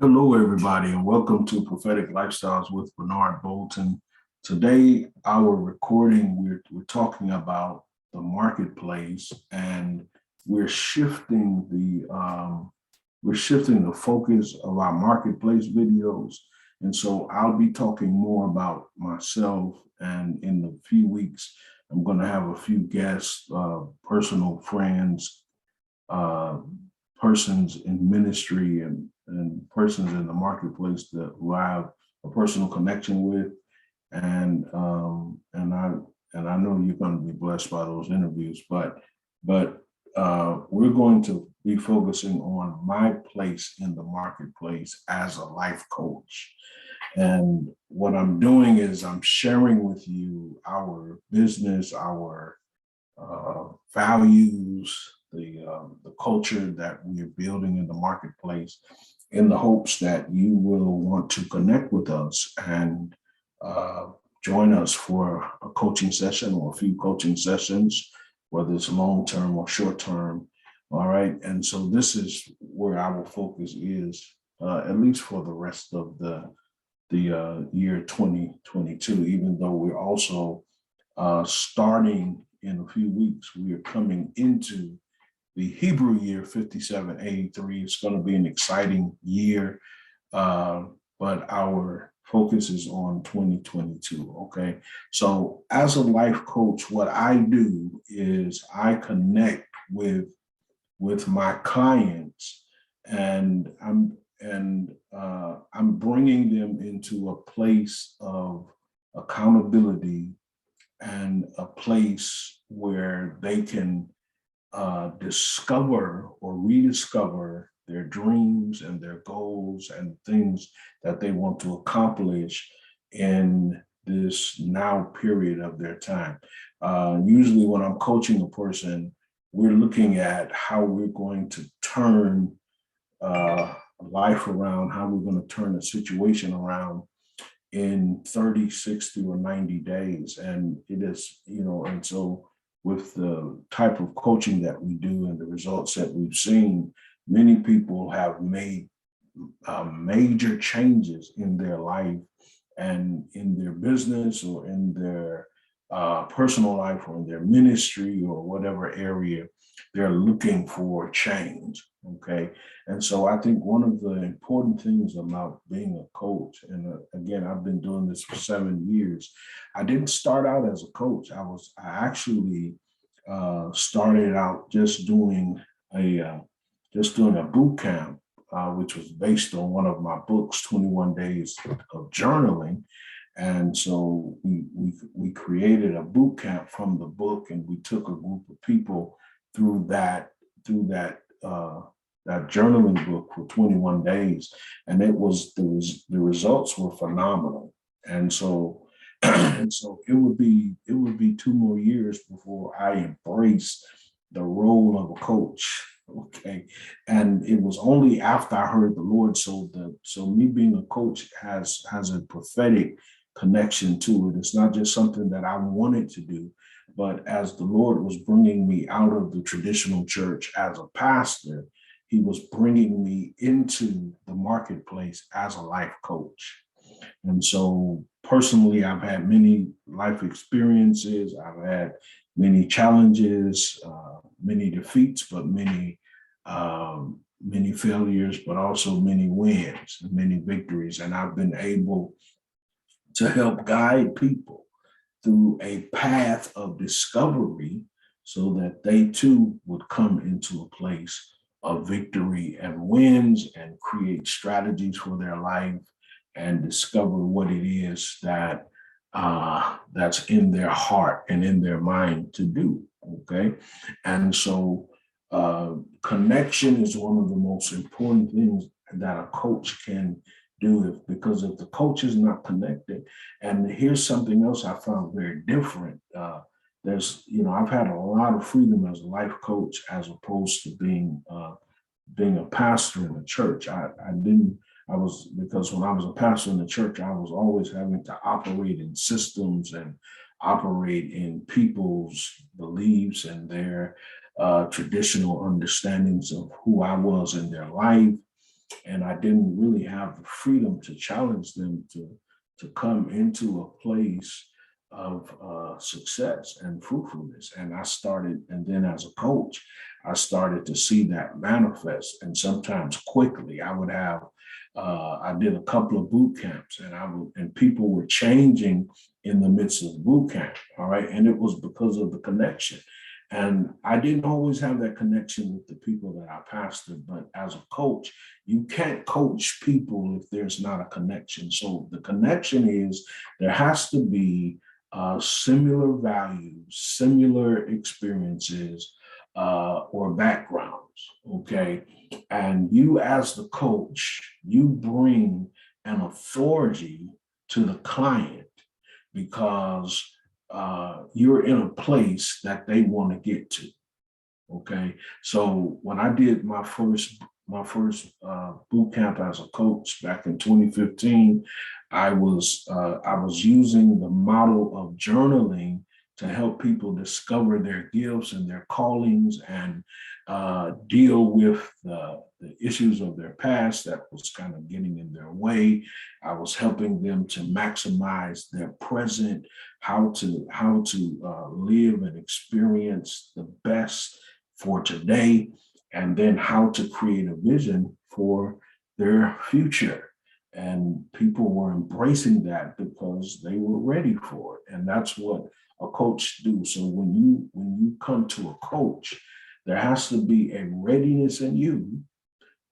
Hello, everybody, and welcome to Prophetic Lifestyles with Bernard Bolton. Today, our recording, we're talking about the marketplace, and we're shifting the focus of our marketplace videos. And so, I'll be talking more about myself, and in a few weeks, I'm going to have a few guests, personal friends, uh, persons in ministry and persons in the marketplace that who I have a personal connection with, and I know you're going to be blessed by those interviews, but we're going to be focusing on my place in the marketplace as a life coach. And what I'm doing is I'm sharing with you our business, our values, the culture that we are building in the marketplace, in the hopes that you will want to connect with us and uh, join us for a coaching session or a few coaching sessions, whether it's long term or short term. All right, and so this is where our focus is, at least for the rest of the year 2022. Even though we're also starting in a few weeks, we are coming into the Hebrew year 5783. It's going to be an exciting year, but our focus is on 2022. Okay. So, as a life coach, what I do is I connect with my clients, and I'm bringing them into a place of accountability and a place where they can discover or rediscover their dreams and their goals and things that they want to accomplish in this now period of their time. Usually, when I'm coaching a person, we're looking at how we're going to turn life around, how we're going to turn a situation around in 30, 60, or 90 days. And it is, and so with the type of coaching that we do and the results that we've seen, many people have made major changes in their life and in their business or in their personal life or in their ministry or whatever area they're looking for change. Okay. And so I think one of the important things about being a coach, and again, I've been doing this for 7 years. I didn't start out as a coach. I actually started out a just doing a boot camp, which was based on one of my books, 21 Days of Journaling. And so we created a boot camp from the book, and we took a group of people through that journaling book for 21 days, and the results were phenomenal. And so and so it would be 2 more years before I embraced the role of a coach. Okay. And it was only after I heard the Lord. So me being a coach has a prophetic connection to it. It's not just something that I wanted to do, but as the Lord was bringing me out of the traditional church as a pastor, he was bringing me into the marketplace as a life coach. And so personally, I've had many life experiences. I've had many challenges, many defeats, but many failures, but also many wins and many victories. And I've been able to help guide people through a path of discovery so that they too would come into a place of victory and wins and create strategies for their life and discover what it is that's in their heart and in their mind to do. Okay. And so connection is one of the most important things that a coach can do, because if the coach is not connected. And here's something else I found very different. I've had a lot of freedom as a life coach as opposed to being a pastor in a church. I didn't. I was Because when I was a pastor in the church, I was always having to operate in systems and operate in people's beliefs and their traditional understandings of who I was in their life. And I didn't really have the freedom to challenge them to come into a place of success and fruitfulness. And I started, and then as a coach, I started to see that manifest. And sometimes quickly, I would have, I did a couple of boot camps, and and people were changing in the midst of the boot camp. All right. And it was because of the connection. And I didn't always have that connection with the people that I pastored, but as a coach, you can't coach people if there's not a connection. So the connection is there has to be similar values, similar experiences, or backgrounds. Okay. And you, as the coach, you bring an authority to the client because you're in a place that they want to get to. Okay, so when I did my first boot camp as a coach back in 2015, I was using the model of journaling to help people discover their gifts and their callings and deal with the issues of their past that was kind of getting in their way. I was helping them to maximize their present, how to live and experience the best for today, and then how to create a vision for their future. And people were embracing that because they were ready for it. And that's what a coach do. So when you come to a coach, there has to be a readiness in you,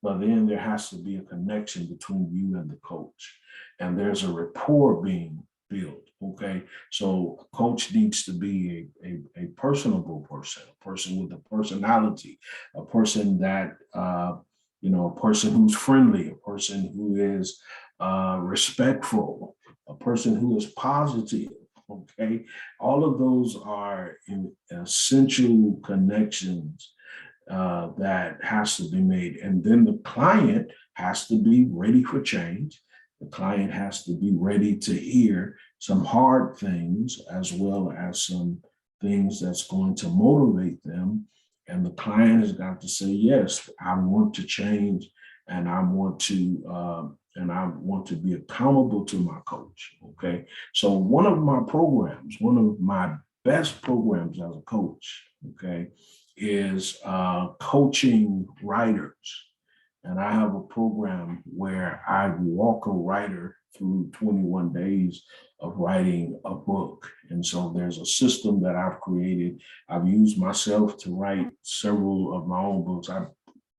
but then there has to be a connection between you and the coach. And there's a rapport being built. Okay. So a coach needs to be a personable person, a person with a personality, a person that, a person who's friendly, a person who is respectful, a person who is positive. Okay. All of those are essential connections that has to be made. And then the client has to be ready for change. The client has to be ready to hear some hard things as well as some things that's going to motivate them. And the client has got to say, yes, I want to change, and I want to be accountable to my coach. Okay. So one of my best programs as a coach, okay, is coaching writers. And I have a program where I walk a writer through 21 days of writing a book. And so there's a system that I've created. I've used myself to write several of my own books. I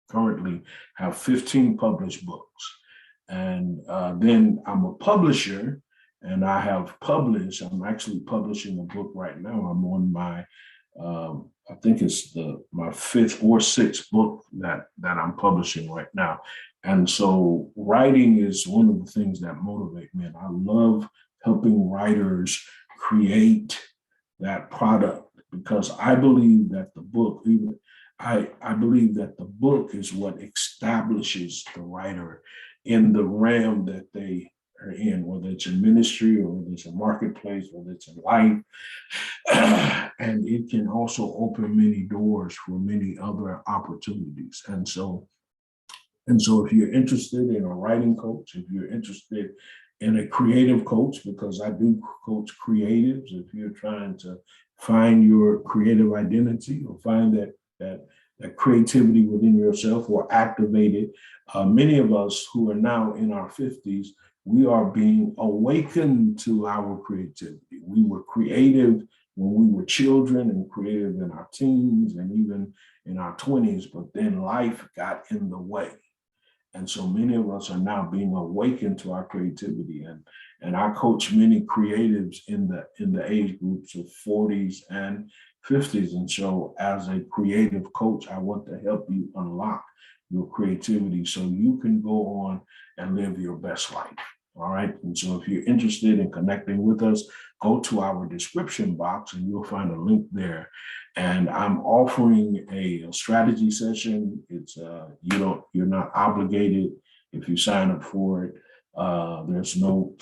currently have 15 published books. And then I'm a publisher, and I'm actually publishing a book right now. I'm on I think it's my fifth or sixth book that I'm publishing right now. And so writing is one of the things that motivate me. And I love helping writers create that product because I believe that I believe that the book is what establishes the writer in the realm that they are in, whether it's in ministry or whether it's a marketplace, whether it's in life. And it can also open many doors for many other opportunities. And so if you're interested in a writing coach, if you're interested in a creative coach, because I do coach creatives, if you're trying to find your creative identity or find that creativity within yourself or activate it, many of us who are now in our 50s, we are being awakened to our creativity. We were creative when we were children and creative in our teens and even in our 20s, but then life got in the way. And so many of us are now being awakened to our creativity. And I coach many creatives in the age groups of 40s and 50s. And so as a creative coach, I want to help you unlock your creativity so you can go on and live your best life. All right. And so if you're interested in connecting with us, go to our description box and you'll find a link there. And I'm offering a strategy session. It's you're not obligated if you sign up for it. There's no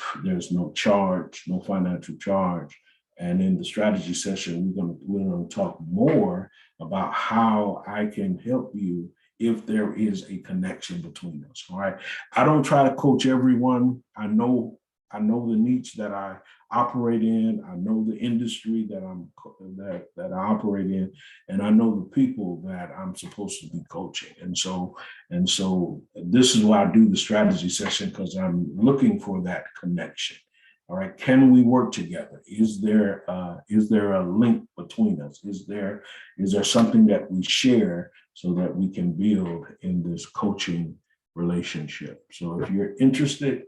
charge, no financial charge. And in the strategy session, we're going to talk more about how I can help you if there is a connection between us. All right. I don't try to coach everyone. I know the niche that I operate in. I know the industry that I operate in, and I know the people that I'm supposed to be coaching. And so this is why I do the strategy session, because I'm looking for that connection. All right, can we work together? Is there a link between us? Is there something that we share so that we can build in this coaching relationship? So if you're interested,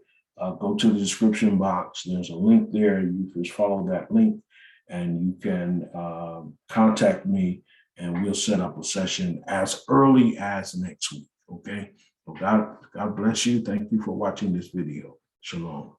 go to the description box. There's a link there. You just follow that link and you can contact me, and we'll set up a session as early as next week. Okay. Well, God bless you. Thank you for watching this video. Shalom.